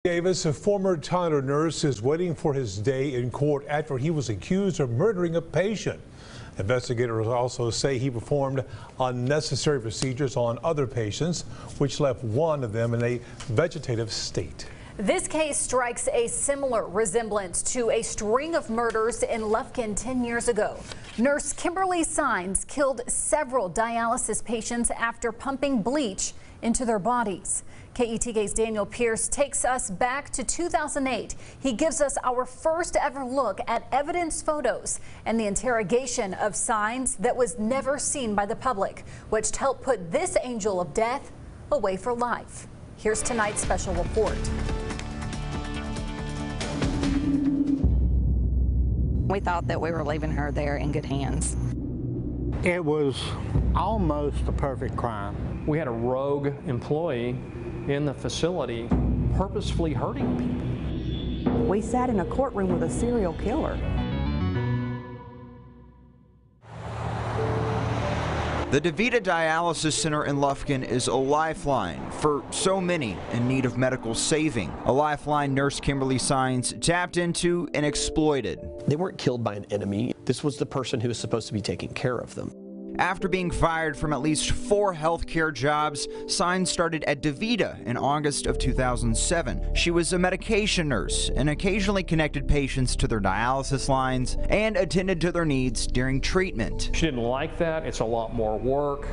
Davis, a former Tyler nurse, is waiting for his day in court after he was accused of murdering a patient. Investigators also say he performed unnecessary procedures on other patients, which left one of them in a vegetative state. This case strikes a similar resemblance to a string of murders in Lufkin 10 years ago. Nurse Kimberly Saenz killed several dialysis patients after pumping bleach into their bodies. KETK's Daniel Pierce takes us back to 2008. He gives us our first ever look at evidence photos and the interrogation of Saenz that was never seen by the public, which helped put this angel of death away for life. Here's tonight's special report. We thought that we were leaving her there in good hands. It was almost a perfect crime. We had a rogue employee in the facility purposefully hurting people. We sat in a courtroom with a serial killer. The DaVita Dialysis Center in Lufkin is a lifeline for so many in need of medical saving. A lifeline nurse Kimberly Saenz tapped into and exploited. They weren't killed by an enemy. This was the person who was supposed to be taking care of them. After being fired from at least 4 healthcare jobs, Saenz started at DaVita in August of 2007. She was a medication nurse and occasionally connected patients to their dialysis lines and attended to their needs during treatment. She didn't like that. It's a lot more work.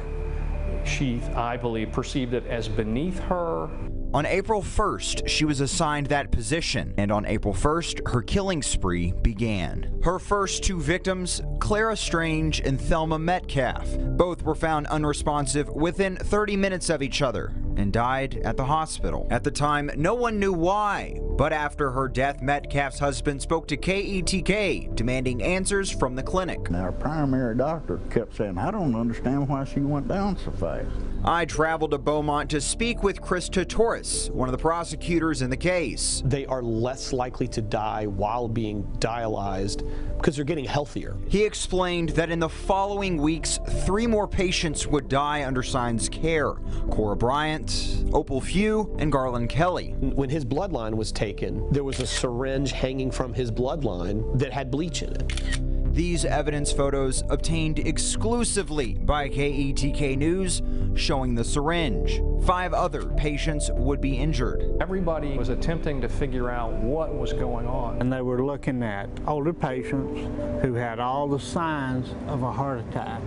She, I believe, perceived it as beneath her. On April 1st, she was assigned that position, and on April 1st, her killing spree began. Her first 2 victims, Clara Strange and Thelma Metcalf, both were found unresponsive within 30 minutes of each other and died at the hospital. At the time, no one knew why, but after her death, Metcalf's husband spoke to KETK, demanding answers from the clinic. Our primary doctor kept saying, I don't understand why she went down so fast. I traveled to Beaumont to speak with Chris Totoris, one of the prosecutors in the case. They are less likely to die while being dialyzed because they're getting healthier. He explained that in the following weeks, 3 more patients would die under Saenz care. Cora Bryant, Opal Few, and Garland Kelly. When his bloodline was taken, there was a syringe hanging from his bloodline that had bleach in it. These evidence photos obtained exclusively by KETK News showing the syringe. 5 other patients would be injured. Everybody was attempting to figure out what was going on. And they were looking at older patients who had all the signs of a heart attack.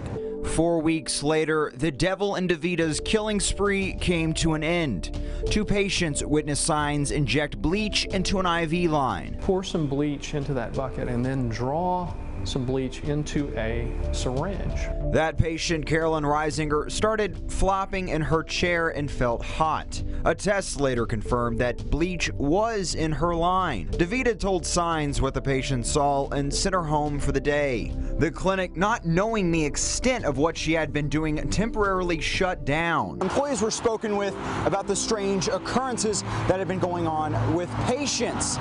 4 weeks later, the devil in DaVita's killing spree came to an end. 2 patients witnessed Saenz inject bleach into an IV line. Pour some bleach into that bucket and then draw some bleach into a syringe. That patient, Carolyn Reisinger, started flopping in her chair and felt hot. A test later confirmed that bleach was in her line. DaVita told Saenz what the patient saw and sent her home for the day. The clinic, not knowing the extent of what she had been doing, temporarily shut down. Employees were spoken with about the strange occurrences that had been going on with patients.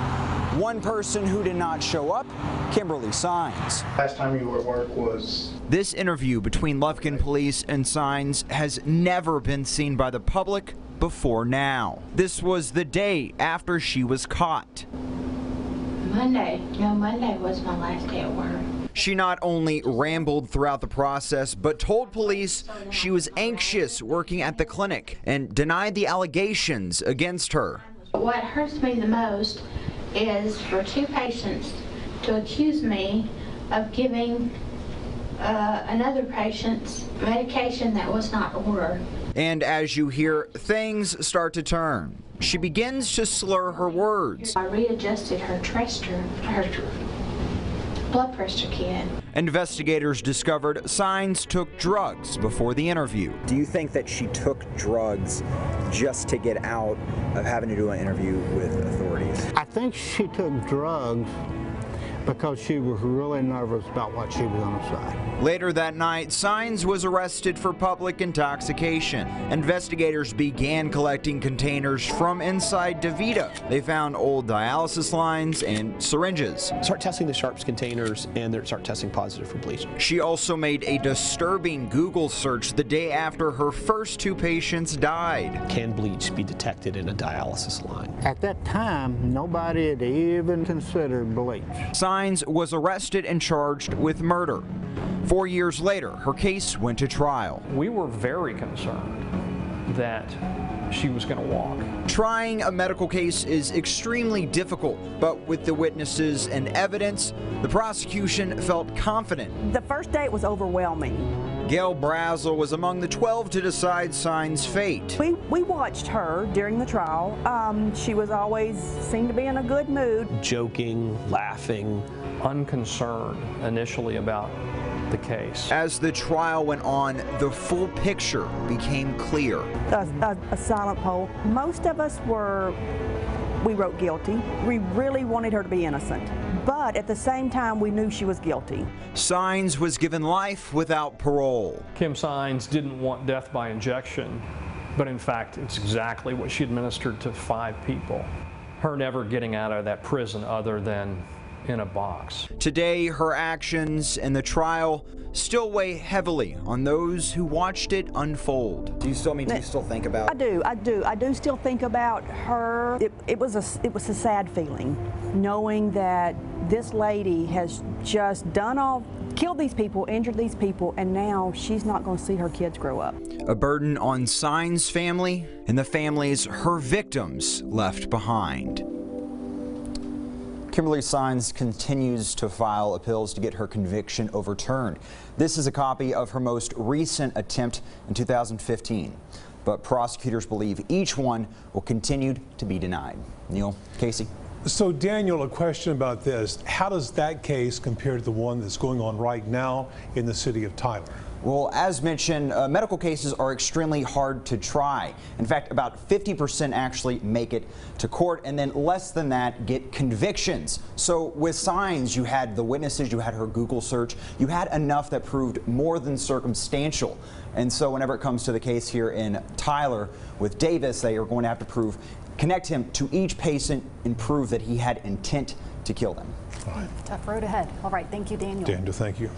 One person who did not show up, Kimberly Saenz. Last time you were at work was... This interview between Lufkin police and Saenz has never been seen by the public before now. This was the day after she was caught. Monday was my last day at work. She not only rambled throughout the process, but told police she was anxious working at the clinic and denied the allegations against her. What hurts me the most is for 2 patients to accuse me of giving another patient's medication that was not ordered. And as you hear, things start to turn. She begins to slur her words. I readjusted her blood pressure kit. Investigators discovered Saenz took drugs before the interview. Do you think that she took drugs just to get out of having to do an interview with authorities? I think she took drugs because she was really nervous about what she was going to say. Later that night, Saenz was arrested for public intoxication. Investigators began collecting containers from inside DeVita. They found old dialysis lines and syringes. Start testing the sharps containers and they start testing positive for bleach. She also made a disturbing Google search the day after her first 2 patients died. Can bleach be detected in a dialysis line? At that time, nobody had even considered bleach. Saenz was arrested and charged with murder. 4 years later, her case went to trial. We were very concerned that she was going to walk. Trying a medical case is extremely difficult, but with the witnesses and evidence, the prosecution felt confident. The first day it was overwhelming. Gail Brazel was among the 12 to decide Saenz' fate. We watched her during the trial. She was always seemed to be in a good mood. Joking, laughing. Unconcerned initially about the case. As the trial went on, the full picture became clear. A silent poll. Most of us we wrote guilty. We really wanted her to be innocent. But at the same time, we knew she was guilty. Saenz was given life without parole. Kim Saenz didn't want death by injection, but in fact, it's exactly what she administered to 5 people. Her never getting out of that prison other than in a box. Today, her actions in the trial still weigh heavily on those who watched it unfold. Do you still think about it? I do still think about her. It was a sad feeling, knowing that this lady has just killed these people, injured these people, and now she's not going to see her kids grow up. A burden on Saenz' family and the families her victims left behind. Kimberly Saenz continues to file appeals to get her conviction overturned. This is a copy of her most recent attempt in 2015, but prosecutors believe each one will continue to be denied. Neil, Casey. So Daniel, a question about this. How does that case compare to the one that's going on right now in the city of Tyler? Well, as mentioned, medical cases are extremely hard to try. In fact, about 50% actually make it to court, and then less than that get convictions. So with Saenz, you had the witnesses, you had her Google search, you had enough that proved more than circumstantial. And so whenever it comes to the case here in Tyler with Davis, they are going to have to connect him to each patient and prove that he had intent to kill them. Tough road ahead. All right, thank you, Daniel. Daniel, thank you.